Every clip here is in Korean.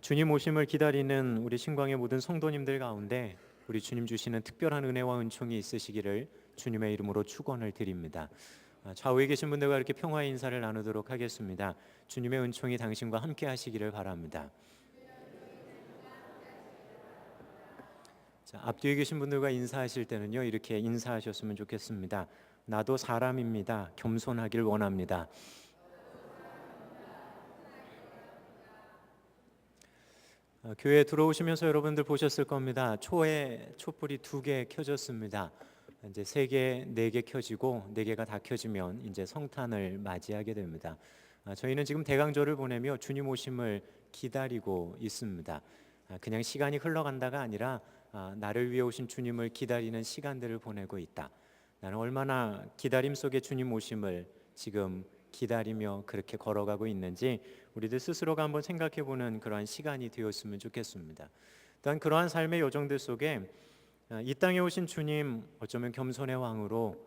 주님 오심을 기다리는 우리 신광의 모든 성도님들 가운데 우리 주님 주시는 특별한 은혜와 은총이 있으시기를 주님의 이름으로 축원을 드립니다. 좌우에 계신 분들과 이렇게 평화의 인사를 나누도록 하겠습니다. 주님의 은총이 당신과 함께 하시기를 바랍니다. 자, 앞뒤에 계신 분들과 인사하실 때는요, 이렇게 인사하셨으면 좋겠습니다. 나도 사람입니다. 겸손하길 원합니다. 교회에 들어오시면서 여러분들 보셨을 겁니다. 초에 촛불이 2개 켜졌습니다. 이제 3개, 4개 켜지고 4개가 다 켜지면 이제 성탄을 맞이하게 됩니다. 저희는 지금 대강절을 보내며 주님 오심을 기다리고 있습니다. 그냥 시간이 흘러간다가 아니라 나를 위해 오신 주님을 기다리는 시간들을 보내고 있다. 나는 얼마나 기다림 속에 주님 오심을 지금 기다리며 그렇게 걸어가고 있는지 우리들 스스로가 한번 생각해보는 그러한 시간이 되었으면 좋겠습니다. 또한 그러한 삶의 여정들 속에 이 땅에 오신 주님, 어쩌면 겸손의 왕으로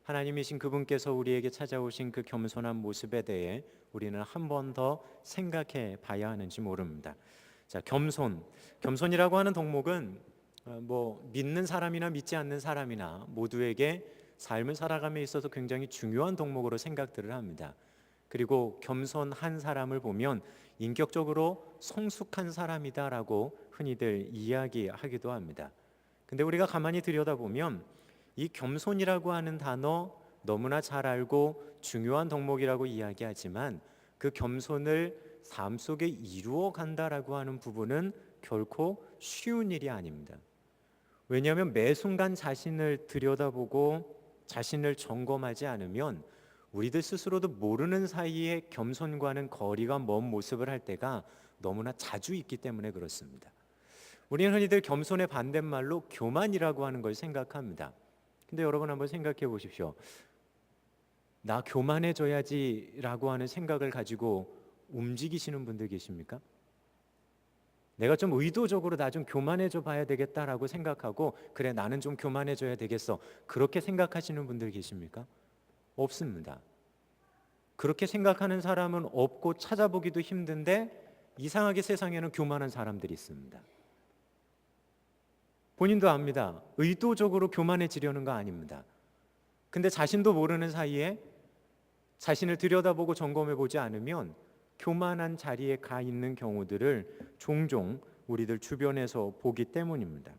하나님이신 그분께서 우리에게 찾아오신 그 겸손한 모습에 대해 우리는 한 번 더 생각해 봐야 하는지 모릅니다. 자, 겸손이라고 하는 덕목은 믿는 사람이나 믿지 않는 사람이나 모두에게 삶을 살아감에 있어서 굉장히 중요한 덕목으로 생각들을 합니다. 그리고 겸손한 사람을 보면 인격적으로 성숙한 사람이다라고 흔히들 이야기하기도 합니다. 근데 우리가 가만히 들여다보면 이 겸손이라고 하는 단어 너무나 잘 알고 중요한 덕목이라고 이야기하지만 그 겸손을 삶 속에 이루어 간다라고 하는 부분은 결코 쉬운 일이 아닙니다. 왜냐하면 매 순간 자신을 들여다보고 자신을 점검하지 않으면 우리들 스스로도 모르는 사이에 겸손과는 거리가 먼 모습을 할 때가 너무나 자주 있기 때문에 그렇습니다. 우리는 흔히들 겸손의 반대말로 교만이라고 하는 걸 생각합니다. 근데 여러분 한번 생각해 보십시오. 나 교만해져야지라고 하는 생각을 가지고 움직이시는 분들 계십니까? 내가 좀 의도적으로 나 좀 교만해져 봐야 되겠다라고 생각하고 그래 나는 좀 교만해져야 되겠어 그렇게 생각하시는 분들 계십니까? 없습니다. 그렇게 생각하는 사람은 없고 찾아보기도 힘든데 이상하게 세상에는 교만한 사람들이 있습니다. 본인도 압니다. 의도적으로 교만해지려는 거 아닙니다. 근데 자신도 모르는 사이에 자신을 들여다보고 점검해 보지 않으면 교만한 자리에 가 있는 경우들을 종종 우리들 주변에서 보기 때문입니다.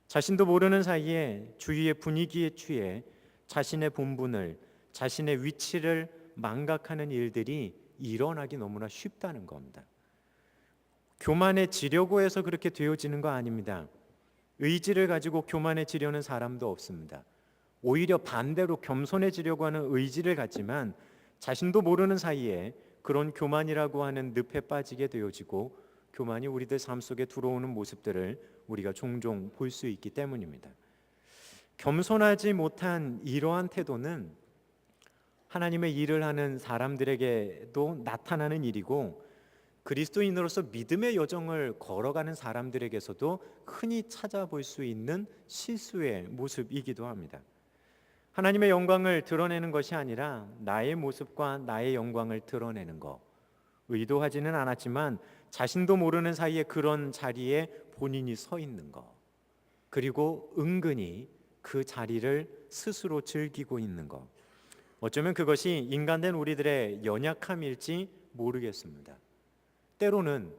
자신도 모르는 사이에 주위의 분위기에 취해 자신의 본분을, 자신의 위치를 망각하는 일들이 일어나기 너무나 쉽다는 겁니다. 교만해지려고 해서 그렇게 되어지는 거 아닙니다. 의지를 가지고 교만해지려는 사람도 없습니다. 오히려 반대로 겸손해지려고 하는 의지를 갖지만 자신도 모르는 사이에 그런 교만이라고 하는 늪에 빠지게 되어지고 교만이 우리들 삶 속에 들어오는 모습들을 우리가 종종 볼 수 있기 때문입니다. 겸손하지 못한 이러한 태도는 하나님의 일을 하는 사람들에게도 나타나는 일이고 그리스도인으로서 믿음의 여정을 걸어가는 사람들에게서도 흔히 찾아볼 수 있는 실수의 모습이기도 합니다. 하나님의 영광을 드러내는 것이 아니라 나의 모습과 나의 영광을 드러내는 것, 의도하지는 않았지만 자신도 모르는 사이에 그런 자리에 본인이 서 있는 것, 그리고 은근히 그 자리를 스스로 즐기고 있는 것, 어쩌면 그것이 인간된 우리들의 연약함일지 모르겠습니다. 때로는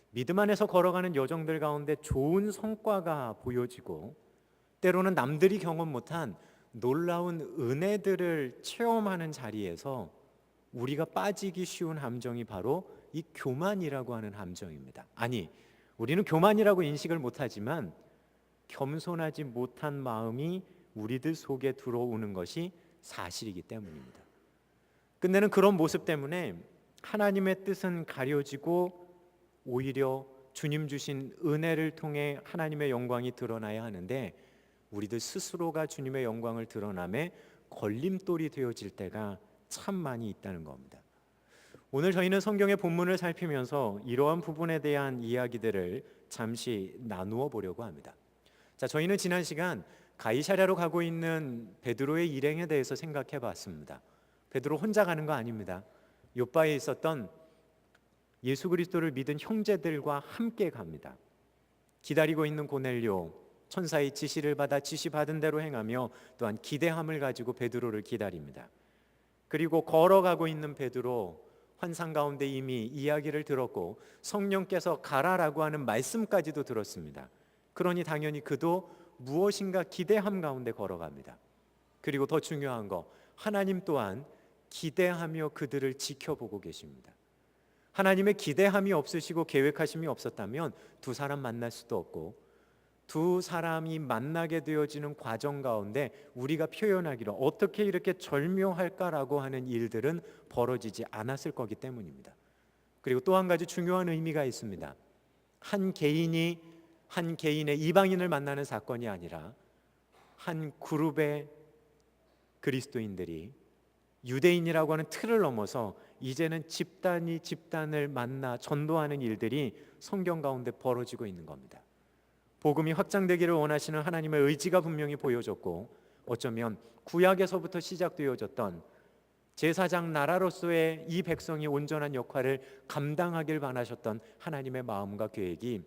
믿음 안에서 걸어가는 여정들 가운데 좋은 성과가 보여지고 때로는 남들이 경험 못한 놀라운 은혜들을 체험하는 자리에서 우리가 빠지기 쉬운 함정이 바로 이 교만이라고 하는 함정입니다. 아니, 우리는 교만이라고 인식을 못하지만 겸손하지 못한 마음이 우리들 속에 들어오는 것이 사실이기 때문입니다. 끝내는 그런 모습 때문에 하나님의 뜻은 가려지고 오히려 주님 주신 은혜를 통해 하나님의 영광이 드러나야 하는데 우리들 스스로가 주님의 영광을 드러남에 걸림돌이 되어질 때가 참 많이 있다는 겁니다. 오늘 저희는 성경의 본문을 살피면서 이러한 부분에 대한 이야기들을 잠시 나누어 보려고 합니다. 자, 저희는 지난 시간 가이사랴로 가고 있는 베드로의 일행에 대해서 생각해 봤습니다. 베드로 혼자 가는 거 아닙니다. 요바에 있었던 예수 그리스도를 믿은 형제들과 함께 갑니다. 기다리고 있는 고넬료, 천사의 지시를 받아 지시받은 대로 행하며 또한 기대함을 가지고 베드로를 기다립니다. 그리고 걸어가고 있는 베드로, 환상 가운데 이미 이야기를 들었고 성령께서 가라라고 하는 말씀까지도 들었습니다. 그러니 당연히 그도 무엇인가 기대함 가운데 걸어갑니다. 그리고 더 중요한 거, 하나님 또한 기대하며 그들을 지켜보고 계십니다. 하나님의 기대함이 없으시고 계획하심이 없었다면 두 사람 만날 수도 없고, 두 사람이 만나게 되어지는 과정 가운데 우리가 표현하기로 어떻게 이렇게 절묘할까라고 하는 일들은 벌어지지 않았을 거기 때문입니다. 그리고 또 한 가지 중요한 의미가 있습니다. 한 개인의 이방인을 만나는 사건이 아니라 한 그룹의 그리스도인들이 유대인이라고 하는 틀을 넘어서 이제는 집단이 집단을 만나 전도하는 일들이 성경 가운데 벌어지고 있는 겁니다. 복음이 확장되기를 원하시는 하나님의 의지가 분명히 보여졌고, 어쩌면 구약에서부터 시작되어졌던 제사장 나라로서의 이 백성이 온전한 역할을 감당하길 바라셨던 하나님의 마음과 계획이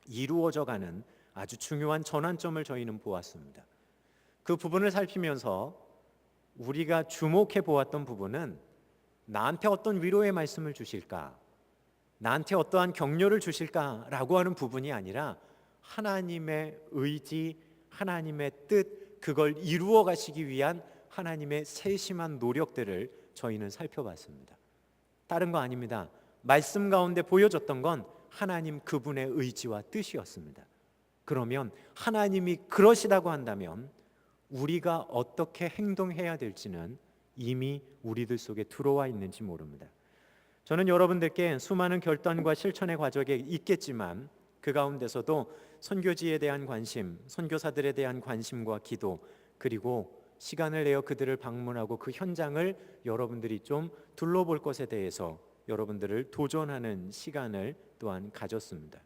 이루어져가는 아주 중요한 전환점을 저희는 보았습니다. 그 부분을 살피면서 우리가 주목해 보았던 부분은, 나한테 어떤 위로의 말씀을 주실까, 나한테 어떠한 격려를 주실까라고 하는 부분이 아니라 하나님의 의지, 하나님의 뜻, 그걸 이루어 가시기 위한 하나님의 세심한 노력들을 저희는 살펴봤습니다. 다른 거 아닙니다. 말씀 가운데 보여졌던 건 하나님 그분의 의지와 뜻이었습니다. 그러면 하나님이 그러시다고 한다면 우리가 어떻게 행동해야 될지는 이미 우리들 속에 들어와 있는지 모릅니다. 저는 여러분들께 수많은 결단과 실천의 과정에 있겠지만 그 가운데서도 선교지에 대한 관심, 선교사들에 대한 관심과 기도, 그리고 시간을 내어 그들을 방문하고 그 현장을 여러분들이 좀 둘러볼 것에 대해서 여러분들을 도전하는 시간을 또한 가졌습니다.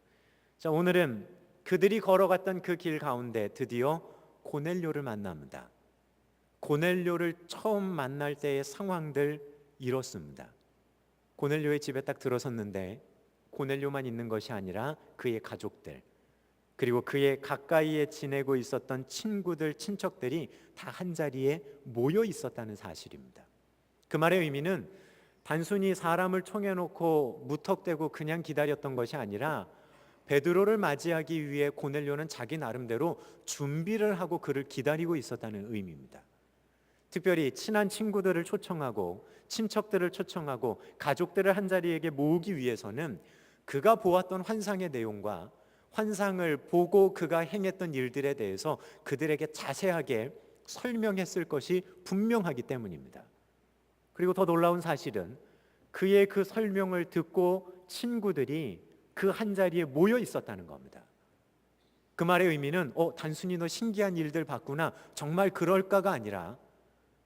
자, 오늘은 그들이 걸어갔던 그 길 가운데 드디어 고넬료를 만납니다. 고넬료를 처음 만날 때의 상황들 이렇습니다. 고넬료의 집에 딱 들어섰는데 고넬료만 있는 것이 아니라 그의 가족들, 그리고 그의 가까이에 지내고 있었던 친구들, 친척들이 다 한자리에 모여 있었다는 사실입니다. 그 말의 의미는 단순히 사람을 총해놓고 무턱대고 그냥 기다렸던 것이 아니라 베드로를 맞이하기 위해 고넬료는 자기 나름대로 준비를 하고 그를 기다리고 있었다는 의미입니다. 특별히 친한 친구들을 초청하고 친척들을 초청하고 가족들을 한자리에게 모으기 위해서는 그가 보았던 환상의 내용과 환상을 보고 그가 행했던 일들에 대해서 그들에게 자세하게 설명했을 것이 분명하기 때문입니다. 그리고 더 놀라운 사실은 그의 그 설명을 듣고 친구들이 그 한자리에 모여 있었다는 겁니다. 그 말의 의미는 단순히 너 신기한 일들 봤구나, 정말 그럴까가 아니라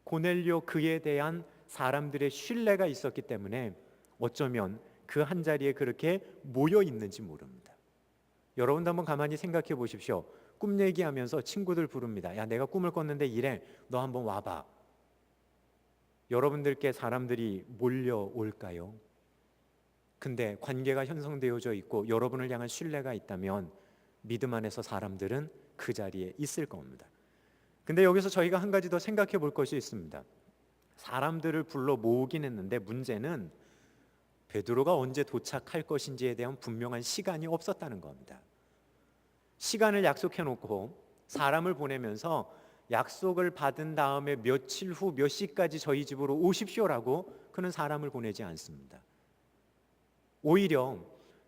고넬료 그에 대한 사람들의 신뢰가 있었기 때문에 어쩌면 그 한자리에 그렇게 모여 있는지 모릅니다. 여러분도 한번 가만히 생각해 보십시오. 꿈 얘기하면서 친구들 부릅니다. 야, 내가 꿈을 꿨는데 이래, 너 한번 와봐. 여러분들께 사람들이 몰려올까요? 근데 관계가 형성되어져 있고 여러분을 향한 신뢰가 있다면 믿음 안에서 사람들은 그 자리에 있을 겁니다. 근데 여기서 저희가 한 가지 더 생각해 볼 것이 있습니다. 사람들을 불러 모으긴 했는데 문제는 베드로가 언제 도착할 것인지에 대한 분명한 시간이 없었다는 겁니다. 시간을 약속해 놓고 사람을 보내면서 약속을 받은 다음에 며칠 후 몇 시까지 저희 집으로 오십시오라고 그는 사람을 보내지 않습니다. 오히려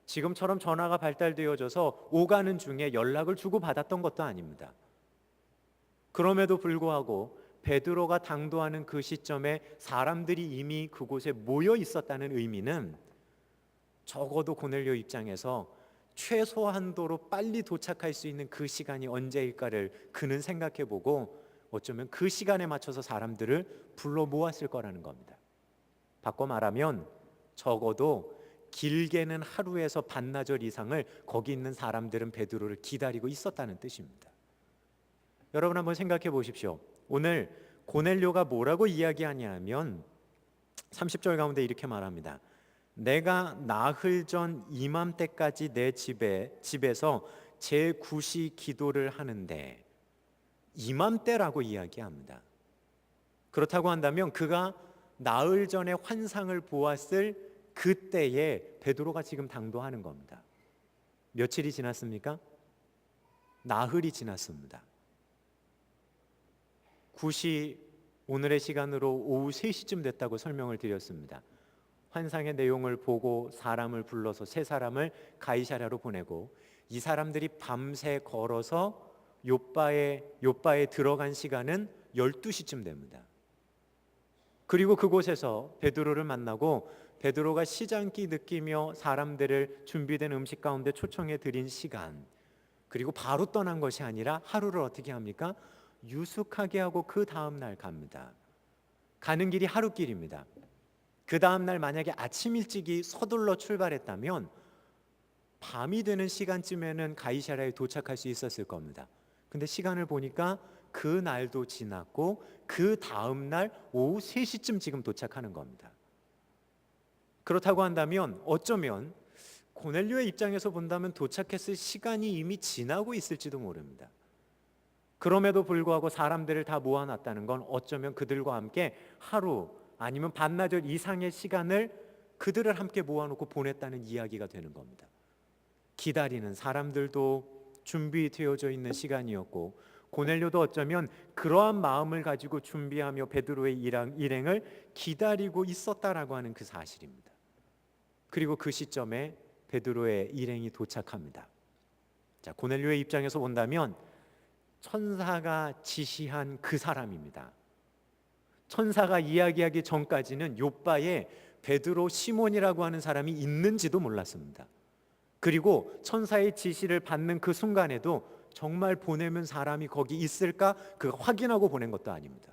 지금처럼 전화가 발달되어져서 오가는 중에 연락을 주고받았던 것도 아닙니다. 그럼에도 불구하고 베드로가 당도하는 그 시점에 사람들이 이미 그곳에 모여 있었다는 의미는 적어도 고넬료 입장에서 최소한도로 빨리 도착할 수 있는 그 시간이 언제일까를 그는 생각해보고 어쩌면 그 시간에 맞춰서 사람들을 불러 모았을 거라는 겁니다. 바꿔 말하면 적어도 길게는 하루에서 반나절 이상을 거기 있는 사람들은 베드로를 기다리고 있었다는 뜻입니다. 여러분 한번 생각해 보십시오. 오늘 고넬료가 뭐라고 이야기하냐면 30절 가운데 이렇게 말합니다. 내가 나흘 전 이맘때까지 내 집에서 제9시 기도를 하는데, 이맘때라고 이야기합니다. 그렇다고 한다면 그가 나흘 전에 환상을 보았을 그때에 베드로가 지금 당도하는 겁니다. 며칠이 지났습니까? 나흘이 지났습니다. 9시, 오늘의 시간으로 오후 3시쯤 됐다고 설명을 드렸습니다. 환상의 내용을 보고 사람을 불러서 세 사람을 가이사랴로 보내고, 이 사람들이 밤새 걸어서 요바에 들어간 시간은 12시쯤 됩니다. 그리고 그곳에서 베드로를 만나고 베드로가 시장기 느끼며 사람들을 준비된 음식 가운데 초청해 드린 시간, 그리고 바로 떠난 것이 아니라 하루를 어떻게 합니까? 유숙하게 하고 그 다음 날 갑니다. 가는 길이 하루길입니다. 그 다음 날 만약에 아침 일찍이 서둘러 출발했다면 밤이 되는 시간쯤에는 가이사랴에 도착할 수 있었을 겁니다. 근데 시간을 보니까 그 날도 지났고 그 다음 날 오후 3시쯤 지금 도착하는 겁니다. 그렇다고 한다면 어쩌면 고넬료의 입장에서 본다면 도착했을 시간이 이미 지나고 있을지도 모릅니다. 그럼에도 불구하고 사람들을 다 모아놨다는 건 어쩌면 그들과 함께 하루 아니면 반나절 이상의 시간을 그들을 함께 모아놓고 보냈다는 이야기가 되는 겁니다. 기다리는 사람들도 준비되어져 있는 시간이었고, 고넬료도 어쩌면 그러한 마음을 가지고 준비하며 베드로의 일행을 기다리고 있었다라고 하는 그 사실입니다. 그리고 그 시점에 베드로의 일행이 도착합니다. 자, 고넬료의 입장에서 본다면 천사가 지시한 그 사람입니다. 천사가 이야기하기 전까지는 요바에 베드로 시몬이라고 하는 사람이 있는지도 몰랐습니다. 그리고 천사의 지시를 받는 그 순간에도 정말 보내면 사람이 거기 있을까 그 확인하고 보낸 것도 아닙니다.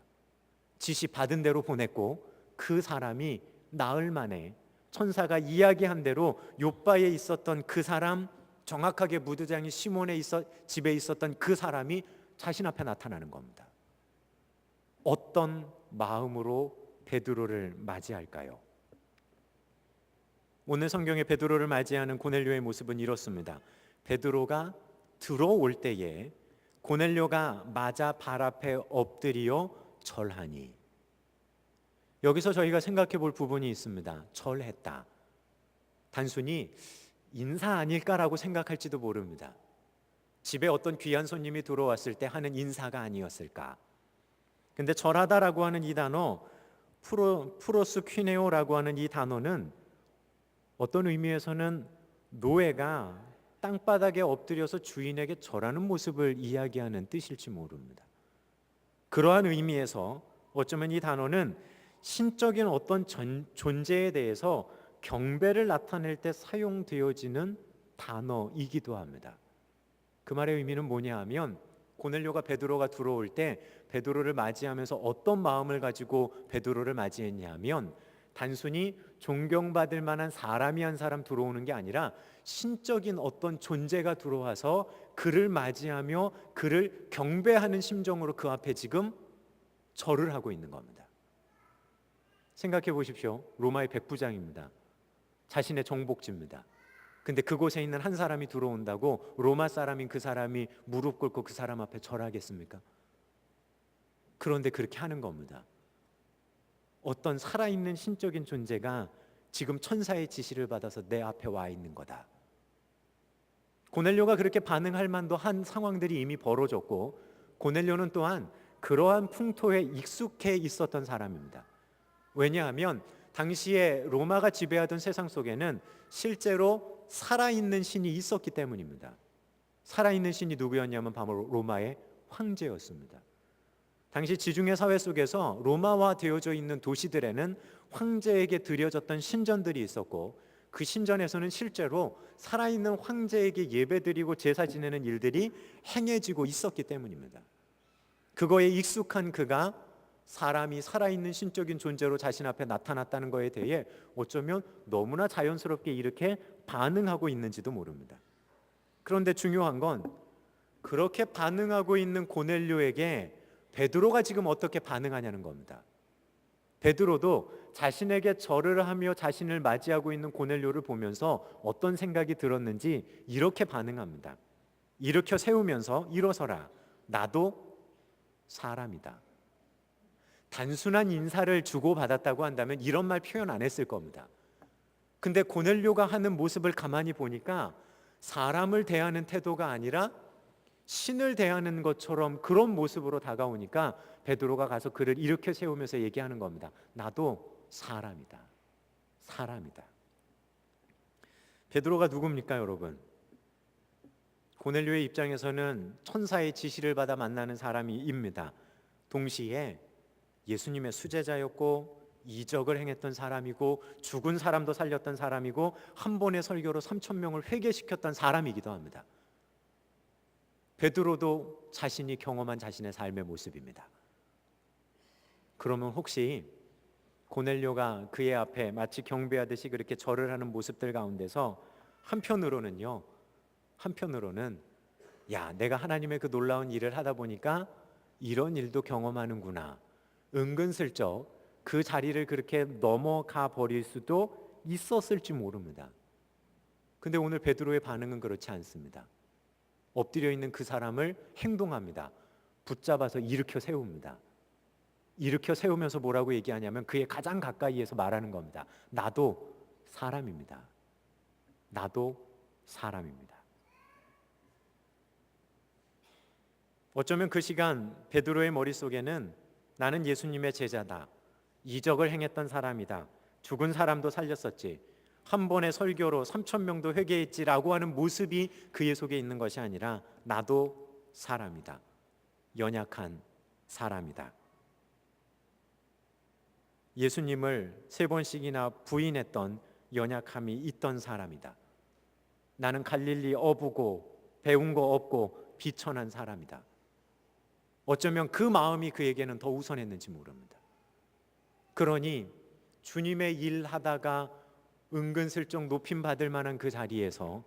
지시 받은 대로 보냈고 그 사람이 나흘 만에 천사가 이야기한 대로 요바에 있었던 그 사람, 정확하게 무드장이 시몬의 집에 있었던 그 사람이 자신 앞에 나타나는 겁니다. 어떤 마음으로 베드로를 맞이할까요? 오늘 성경에 베드로를 맞이하는 고넬료의 모습은 이렇습니다. 베드로가 들어올 때에 고넬료가 맞아 발 앞에 엎드려 절하니. 여기서 저희가 생각해 볼 부분이 있습니다. 절했다. 단순히 인사 아닐까라고 생각할지도 모릅니다. 집에 어떤 귀한 손님이 들어왔을 때 하는 인사가 아니었을까. 근데 절하다라고 하는 이 단어, 프로스퀴네오라고 하는 이 단어는 어떤 의미에서는 노예가 땅바닥에 엎드려서 주인에게 절하는 모습을 이야기하는 뜻일지 모릅니다. 그러한 의미에서 어쩌면 이 단어는 신적인 어떤 존재에 대해서 경배를 나타낼 때 사용되어지는 단어이기도 합니다. 그 말의 의미는 뭐냐 하면, 고넬료가 베드로가 들어올 때 베드로를 맞이하면서 어떤 마음을 가지고 베드로를 맞이했냐 하면, 단순히 존경받을 만한 사람이 한 사람 들어오는 게 아니라 신적인 어떤 존재가 들어와서 그를 맞이하며 그를 경배하는 심정으로 그 앞에 지금 절을 하고 있는 겁니다. 생각해 보십시오. 로마의 백부장입니다. 자신의 정복지입니다. 근데 그곳에 있는 한 사람이 들어온다고 로마 사람인 그 사람이 무릎 꿇고 그 사람 앞에 절하겠습니까? 그런데 그렇게 하는 겁니다. 어떤 살아있는 신적인 존재가 지금 천사의 지시를 받아서 내 앞에 와 있는 거다. 고넬료가 그렇게 반응할 만도 한 상황들이 이미 벌어졌고, 고넬료는 또한 그러한 풍토에 익숙해 있었던 사람입니다. 왜냐하면 당시에 로마가 지배하던 세상 속에는 실제로 살아있는 신이 있었기 때문입니다. 살아있는 신이 누구였냐면 바로 로마의 황제였습니다. 당시 지중해 사회 속에서 로마화 되어져 있는 도시들에는 황제에게 드려졌던 신전들이 있었고, 그 신전에서는 실제로 살아있는 황제에게 예배드리고 제사 지내는 일들이 행해지고 있었기 때문입니다. 그거에 익숙한 그가 사람이 살아있는 신적인 존재로 자신 앞에 나타났다는 것에 대해 어쩌면 너무나 자연스럽게 이렇게 반응하고 있는지도 모릅니다. 그런데 중요한 건 그렇게 반응하고 있는 고넬료에게 베드로가 지금 어떻게 반응하냐는 겁니다. 베드로도 자신에게 절을 하며 자신을 맞이하고 있는 고넬료를 보면서 어떤 생각이 들었는지 이렇게 반응합니다. 일으켜 세우면서 일어서라. 나도 사람이다. 단순한 인사를 주고받았다고 한다면 이런 말 표현 안 했을 겁니다. 근데 고넬료가 하는 모습을 가만히 보니까 사람을 대하는 태도가 아니라 신을 대하는 것처럼 그런 모습으로 다가오니까 베드로가 가서 그를 일으켜 세우면서 얘기하는 겁니다. 나도 사람이다. 사람이다. 베드로가 누굽니까, 여러분? 고넬료의 입장에서는 천사의 지시를 받아 만나는 사람입니다. 동시에 예수님의 수제자였고 이적을 행했던 사람이고 죽은 사람도 살렸던 사람이고 한 번의 설교로 3,000명을 회개시켰던 사람이기도 합니다. 베드로도 자신이 경험한 자신의 삶의 모습입니다. 그러면 혹시 고넬료가 그의 앞에 마치 경배하듯이 그렇게 절을 하는 모습들 가운데서 한편으로는 야, 내가 하나님의 그 놀라운 일을 하다 보니까 이런 일도 경험하는구나, 은근슬쩍 그 자리를 그렇게 넘어가 버릴 수도 있었을지 모릅니다. 근데 오늘 베드로의 반응은 그렇지 않습니다. 엎드려 있는 그 사람을 행동합니다. 붙잡아서 일으켜 세웁니다. 일으켜 세우면서 뭐라고 얘기하냐면 그의 가장 가까이에서 말하는 겁니다. 나도 사람입니다. 나도 사람입니다. 어쩌면 그 시간 베드로의 머릿속에는 나는 예수님의 제자다. 이적을 행했던 사람이다. 죽은 사람도 살렸었지. 한 번의 설교로 3,000명도 회개했지라고 하는 모습이 그의 속에 있는 것이 아니라 나도 사람이다. 연약한 사람이다. 예수님을 3번씩이나 부인했던 연약함이 있던 사람이다. 나는 갈릴리 어부고 배운 거 없고 비천한 사람이다. 어쩌면 그 마음이 그에게는 더 우선했는지 모릅니다. 그러니 주님의 일 하다가 은근슬쩍 높임 받을 만한 그 자리에서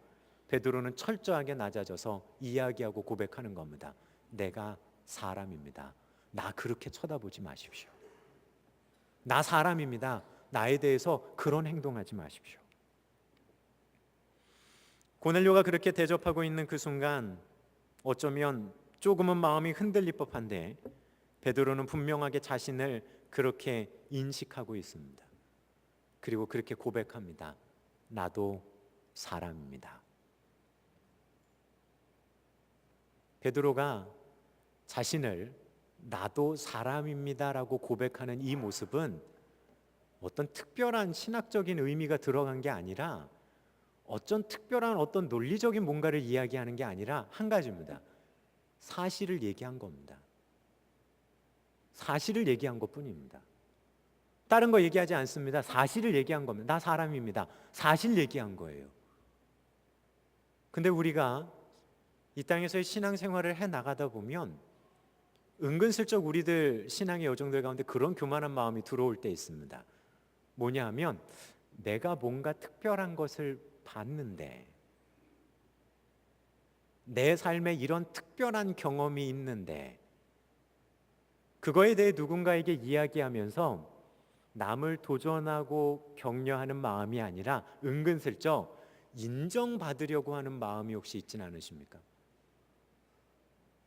베드로는 철저하게 낮아져서 이야기하고 고백하는 겁니다. 내가 사람입니다. 나 그렇게 쳐다보지 마십시오. 나 사람입니다. 나에 대해서 그런 행동하지 마십시오. 고넬료가 그렇게 대접하고 있는 그 순간 어쩌면 조금은 마음이 흔들릴 법한데 베드로는 분명하게 자신을 그렇게 인식하고 있습니다. 그리고 그렇게 고백합니다. 나도 사람입니다. 베드로가 자신을 나도 사람입니다라고 고백하는 이 모습은 어떤 특별한 신학적인 의미가 들어간 게 아니라 어떤 특별한 어떤 논리적인 뭔가를 이야기하는 게 아니라 한 가지입니다. 사실을 얘기한 겁니다. 사실을 얘기한 것뿐입니다. 다른 거 얘기하지 않습니다. 사실을 얘기한 겁니다. 나 사람입니다. 사실 얘기한 거예요. 근데 우리가 이 땅에서의 신앙생활을 해 나가다 보면 은근슬쩍 우리들 신앙의 여정들 가운데 그런 교만한 마음이 들어올 때 있습니다. 뭐냐 하면 내가 뭔가 특별한 것을 봤는데 내 삶에 이런 특별한 경험이 있는데 그거에 대해 누군가에게 이야기하면서 남을 도전하고 격려하는 마음이 아니라 은근슬쩍 인정받으려고 하는 마음이 혹시 있진 않으십니까?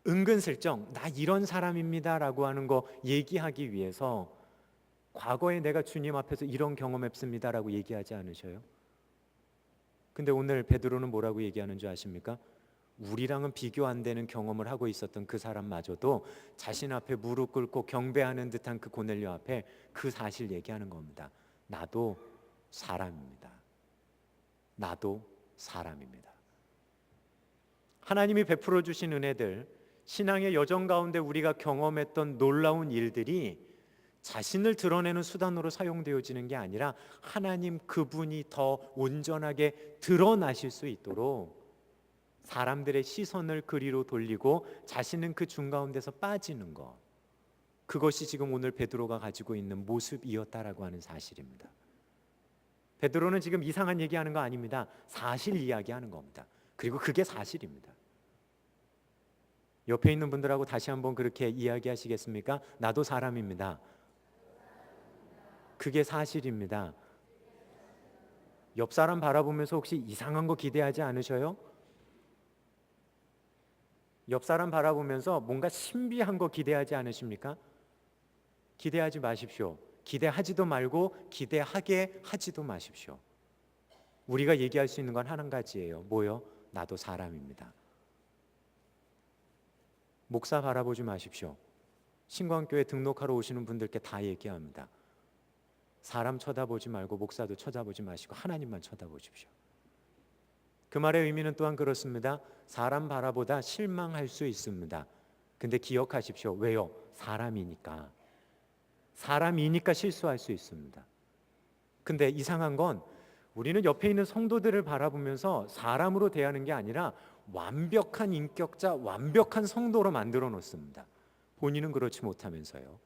은근슬쩍 나 이런 사람입니다라고 하는 거 얘기하기 위해서 과거에 내가 주님 앞에서 이런 경험했습니다라고 얘기하지 않으셔요? 근데 오늘 베드로는 뭐라고 얘기하는 줄 아십니까? 우리랑은 비교 안 되는 경험을 하고 있었던 그 사람마저도 자신 앞에 무릎 꿇고 경배하는 듯한 그 고넬료 앞에 그 사실 얘기하는 겁니다. 나도 사람입니다. 나도 사람입니다. 하나님이 베풀어 주신 은혜들, 신앙의 여정 가운데 우리가 경험했던 놀라운 일들이 자신을 드러내는 수단으로 사용되어지는 게 아니라 하나님 그분이 더 온전하게 드러나실 수 있도록 사람들의 시선을 그리로 돌리고 자신은 그 중가운데서 빠지는 것, 그것이 지금 오늘 베드로가 가지고 있는 모습이었다라고 하는 사실입니다. 베드로는 지금 이상한 얘기하는 거 아닙니다. 사실 이야기하는 겁니다. 그리고 그게 사실입니다. 옆에 있는 분들하고 다시 한번 그렇게 이야기하시겠습니까? 나도 사람입니다. 그게 사실입니다. 옆 사람 바라보면서 혹시 이상한 거 기대하지 않으셔요? 옆 사람 바라보면서 뭔가 신비한 거 기대하지 않으십니까? 기대하지 마십시오. 기대하지도 말고 기대하게 하지도 마십시오. 우리가 얘기할 수 있는 건 한 가지예요. 뭐요? 나도 사람입니다. 목사 바라보지 마십시오. 신광교회 등록하러 오시는 분들께 다 얘기합니다. 사람 쳐다보지 말고 목사도 쳐다보지 마시고 하나님만 쳐다보십시오. 그 말의 의미는 또한 그렇습니다. 사람 바라보다 실망할 수 있습니다. 근데 기억하십시오. 왜요? 사람이니까. 사람이니까 실수할 수 있습니다. 근데 이상한 건 우리는 옆에 있는 성도들을 바라보면서 사람으로 대하는 게 아니라 완벽한 인격자, 완벽한 성도로 만들어 놓습니다. 본인은 그렇지 못하면서요.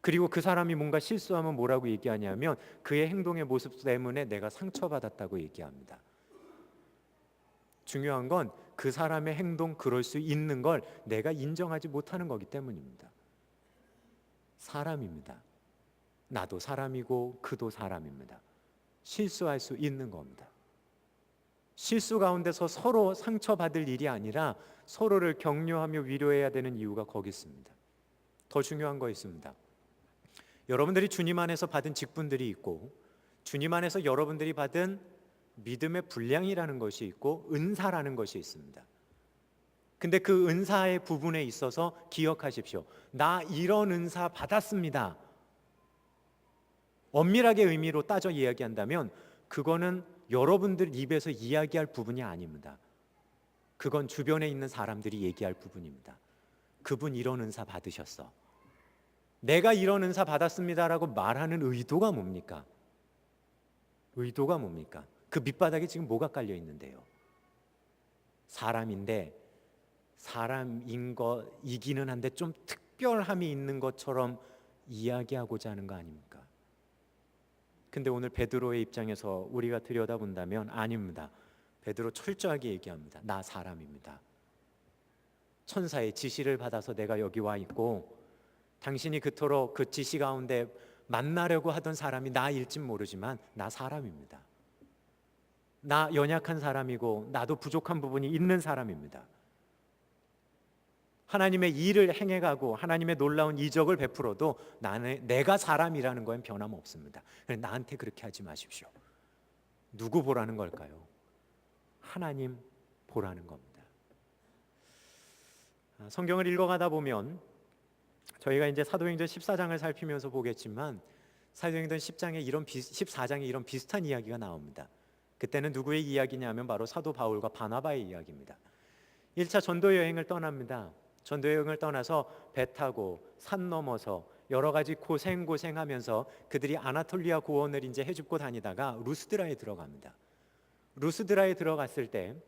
그리고 그 사람이 뭔가 실수하면 뭐라고 얘기하냐면 그의 행동의 모습 때문에 내가 상처받았다고 얘기합니다. 중요한 건 그 사람의 행동, 그럴 수 있는 걸 내가 인정하지 못하는 거기 때문입니다. 사람입니다. 나도 사람이고 그도 사람입니다. 실수할 수 있는 겁니다. 실수 가운데서 서로 상처받을 일이 아니라 서로를 격려하며 위로해야 되는 이유가 거기 있습니다. 더 중요한 거 있습니다. 여러분들이 주님 안에서 받은 직분들이 있고 주님 안에서 여러분들이 받은 믿음의 분량이라는 것이 있고 은사라는 것이 있습니다. 근데 그 은사의 부분에 있어서 기억하십시오. 나 이런 은사 받았습니다. 엄밀하게 의미로 따져 이야기한다면 그거는 여러분들 입에서 이야기할 부분이 아닙니다. 그건 주변에 있는 사람들이 얘기할 부분입니다. 그분 이런 은사 받으셨어. 내가 이런 은사 받았습니다라고 말하는 의도가 뭡니까? 의도가 뭡니까? 그 밑바닥에 지금 뭐가 깔려 있는데요? 사람인데 사람인 거이기는 한데 좀 특별함이 있는 것처럼 이야기하고자 하는 거 아닙니까? 근데 오늘 베드로의 입장에서 우리가 들여다본다면 아닙니다. 베드로 철저하게 얘기합니다. 나 사람입니다. 천사의 지시를 받아서 내가 여기 와 있고 당신이 그토록 그 지시 가운데 만나려고 하던 사람이 나일진 모르지만 나 사람입니다. 나 연약한 사람이고 나도 부족한 부분이 있는 사람입니다. 하나님의 일을 행해가고 하나님의 놀라운 이적을 베풀어도 내가 사람이라는 건 변함없습니다. 나한테 그렇게 하지 마십시오. 누구 보라는 걸까요? 하나님 보라는 겁니다. 성경을 읽어가다 보면 저희가 이제 사도행전 14장을 살피면서 보겠지만 사도행전 14장에 이런 비슷한 이야기가 나옵니다. 그때는 누구의 이야기냐면 바로 사도 바울과 바나바의 이야기입니다. 1차 전도 여행을 떠납니다. 전도 여행을 떠나서 배 타고 산 넘어서 여러 가지 고생하면서 그들이 아나톨리아 고원을 이제 해줍고 다니다가 루스드라에 들어갑니다. 루스드라에 들어갔을 때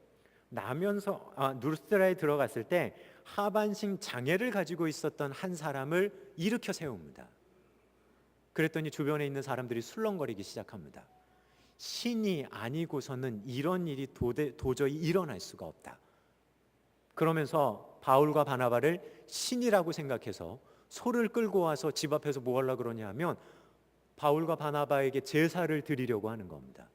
하반신 장애를 가지고 있었던 한 사람을 일으켜 세웁니다. 그랬더니 주변에 있는 사람들이 술렁거리기 시작합니다. 신이 아니고서는 이런 일이 도저히 일어날 수가 없다. 그러면서 바울과 바나바를 신이라고 생각해서 소를 끌고 와서 집 앞에서 뭐 하려고 그러냐 하면 바울과 바나바에게 제사를 드리려고 하는 겁니다.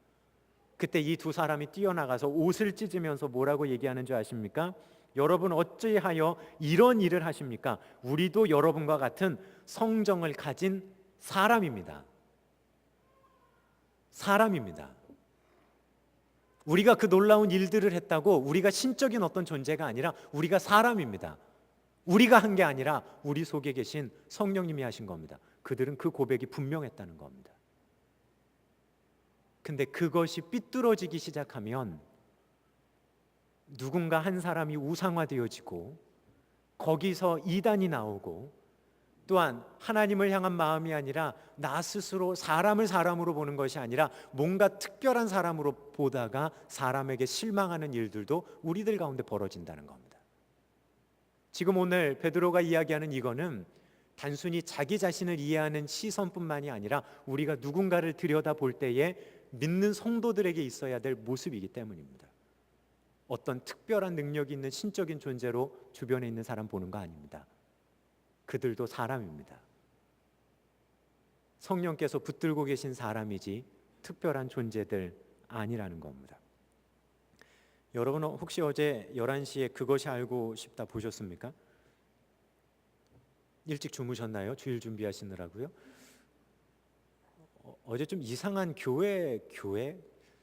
그때 이 두 사람이 뛰어나가서 옷을 찢으면서 뭐라고 얘기하는 줄 아십니까? 여러분 어찌하여 이런 일을 하십니까? 우리도 여러분과 같은 성정을 가진 사람입니다. 사람입니다. 우리가 그 놀라운 일들을 했다고 우리가 신적인 어떤 존재가 아니라 우리가 사람입니다. 우리가 한 게 아니라 우리 속에 계신 성령님이 하신 겁니다. 그들은 그 고백이 분명했다는 겁니다. 근데 그것이 삐뚤어지기 시작하면 누군가 한 사람이 우상화되어지고 거기서 이단이 나오고 또한 하나님을 향한 마음이 아니라 나 스스로 사람을 사람으로 보는 것이 아니라 뭔가 특별한 사람으로 보다가 사람에게 실망하는 일들도 우리들 가운데 벌어진다는 겁니다. 지금 오늘 베드로가 이야기하는 이거는 단순히 자기 자신을 이해하는 시선뿐만이 아니라 우리가 누군가를 들여다볼 때에 믿는 성도들에게 있어야 될 모습이기 때문입니다. 어떤 특별한 능력이 있는 신적인 존재로 주변에 있는 사람 보는 거 아닙니다. 그들도 사람입니다. 성령께서 붙들고 계신 사람이지 특별한 존재들 아니라는 겁니다. 여러분 혹시 어제 11시에 그것이 알고 싶다 보셨습니까? 일찍 주무셨나요? 주일 준비하시느라고요? 어제 좀 이상한 교회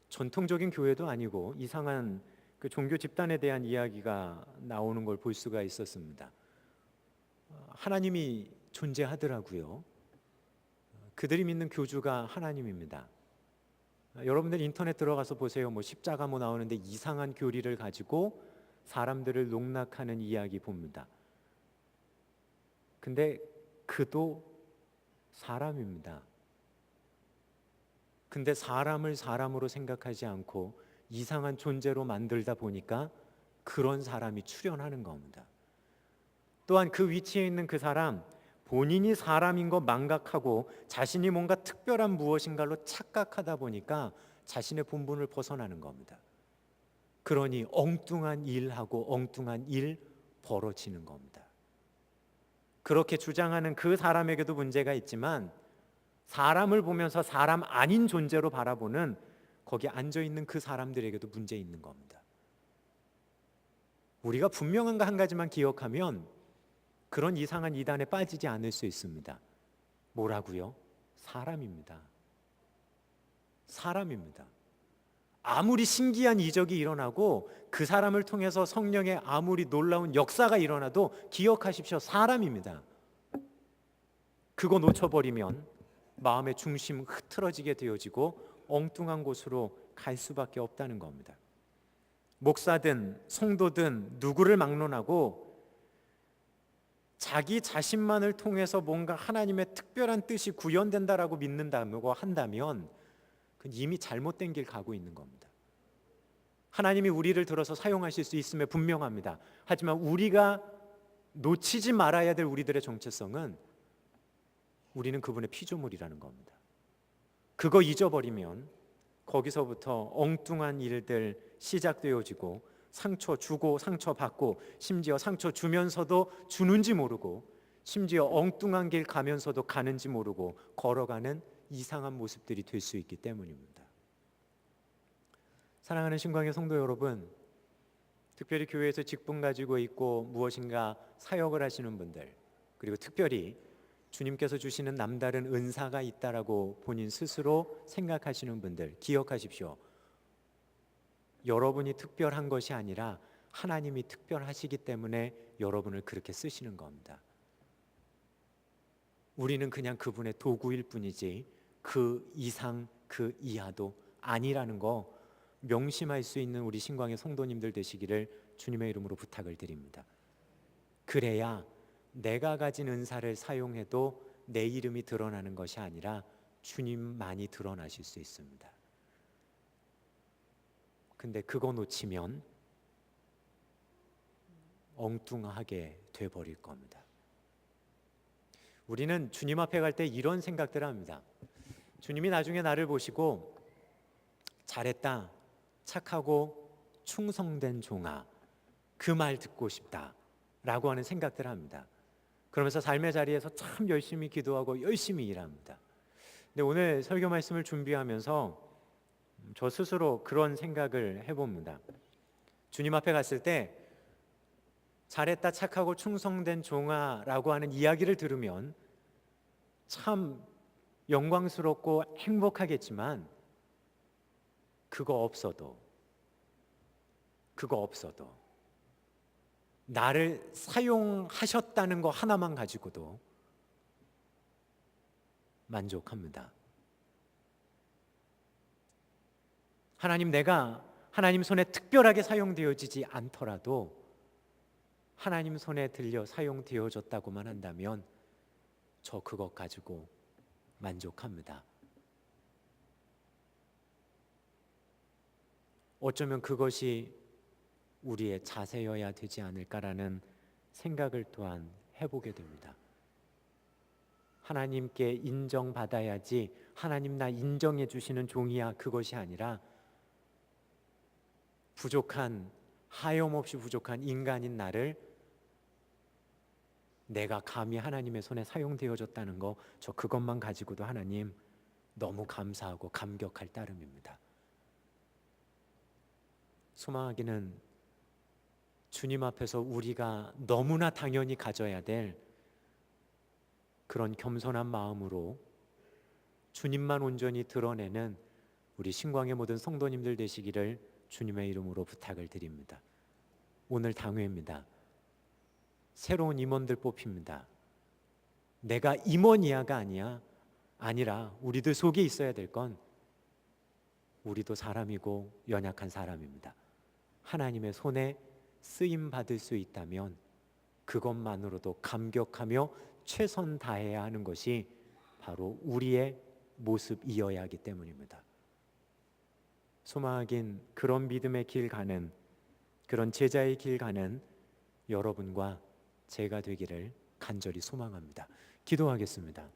전통적인 교회도 아니고 이상한 그 종교 집단에 대한 이야기가 나오는 걸 볼 수가 있었습니다. 하나님이 존재하더라고요. 그들이 믿는 교주가 하나님입니다. 여러분들 인터넷 들어가서 보세요. 뭐 십자가 뭐 나오는데 이상한 교리를 가지고 사람들을 농락하는 이야기 봅니다. 근데 그도 사람입니다. 근데 사람을 사람으로 생각하지 않고 이상한 존재로 만들다 보니까 그런 사람이 출현하는 겁니다. 또한 그 위치에 있는 그 사람, 본인이 사람인 거 망각하고 자신이 뭔가 특별한 무엇인가로 착각하다 보니까 자신의 본분을 벗어나는 겁니다. 그러니 엉뚱한 일하고 엉뚱한 일 벌어지는 겁니다. 그렇게 주장하는 그 사람에게도 문제가 있지만 사람을 보면서 사람 아닌 존재로 바라보는 거기 앉아있는 그 사람들에게도 문제 있는 겁니다. 우리가 분명한 거 한 가지만 기억하면 그런 이상한 이단에 빠지지 않을 수 있습니다. 뭐라고요? 사람입니다. 사람입니다. 아무리 신기한 이적이 일어나고 그 사람을 통해서 성령의 아무리 놀라운 역사가 일어나도 기억하십시오. 사람입니다. 그거 놓쳐버리면 마음의 중심 흐트러지게 되어지고 엉뚱한 곳으로 갈 수밖에 없다는 겁니다. 목사든 성도든 누구를 막론하고 자기 자신만을 통해서 뭔가 하나님의 특별한 뜻이 구현된다라고 믿는다고 한다면 그건 이미 잘못된 길 가고 있는 겁니다. 하나님이 우리를 들어서 사용하실 수 있음에 분명합니다. 하지만 우리가 놓치지 말아야 될 우리들의 정체성은 우리는 그분의 피조물이라는 겁니다. 그거 잊어버리면 거기서부터 엉뚱한 일들 시작되어지고 상처 주고 상처 받고 심지어 상처 주면서도 주는지 모르고 심지어 엉뚱한 길 가면서도 가는지 모르고 걸어가는 이상한 모습들이 될 수 있기 때문입니다. 사랑하는 신광의 성도 여러분, 특별히 교회에서 직분 가지고 있고 무엇인가 사역을 하시는 분들, 그리고 특별히 주님께서 주시는 남다른 은사가 있다라고 본인 스스로 생각하시는 분들 기억하십시오. 여러분이 특별한 것이 아니라 하나님이 특별하시기 때문에 여러분을 그렇게 쓰시는 겁니다. 우리는 그냥 그분의 도구일 뿐이지 그 이상 그 이하도 아니라는 거 명심할 수 있는 우리 신광의 성도님들 되시기를 주님의 이름으로 부탁을 드립니다. 그래야 내가 가진 은사를 사용해도 내 이름이 드러나는 것이 아니라 주님만이 드러나실 수 있습니다. 근데 그거 놓치면 엉뚱하게 돼버릴 겁니다. 우리는 주님 앞에 갈 때 이런 생각들을 합니다. 주님이 나중에 나를 보시고 잘했다, 착하고 충성된 종아, 그 말 듣고 싶다 라고 하는 생각들을 합니다. 그러면서 삶의 자리에서 참 열심히 기도하고 열심히 일합니다. 근데 오늘 설교 말씀을 준비하면서 저 스스로 그런 생각을 해봅니다. 주님 앞에 갔을 때 잘했다, 착하고 충성된 종아라고 하는 이야기를 들으면 참 영광스럽고 행복하겠지만 그거 없어도 나를 사용하셨다는 거 하나만 가지고도 만족합니다. 하나님, 내가 하나님 손에 특별하게 사용되어지지 않더라도 하나님 손에 들려 사용되어졌다고만 한다면 저 그것 가지고 만족합니다. 어쩌면 그것이 우리의 자세여야 되지 않을까라는 생각을 또한 해보게 됩니다. 하나님께 인정받아야지 하나님 나 인정해 주시는 종이야, 그것이 아니라 부족한, 하염없이 부족한 인간인 나를 내가 감히 하나님의 손에 사용되어졌다는 거, 저 그것만 가지고도 하나님 너무 감사하고 감격할 따름입니다. 소망하기는 주님 앞에서 우리가 너무나 당연히 가져야 될 그런 겸손한 마음으로 주님만 온전히 드러내는 우리 신광의 모든 성도님들 되시기를 주님의 이름으로 부탁을 드립니다. 오늘 당회입니다. 새로운 임원들 뽑힙니다. 내가 임원이야가 아니라 우리들 속에 있어야 될 건 우리도 사람이고 연약한 사람입니다. 하나님의 손에 쓰임 받을 수 있다면 그것만으로도 감격하며 최선 다해야 하는 것이 바로 우리의 모습이어야 하기 때문입니다. 소망하긴 그런 믿음의 길 가는, 그런 제자의 길 가는 여러분과 제가 되기를 간절히 소망합니다. 기도하겠습니다.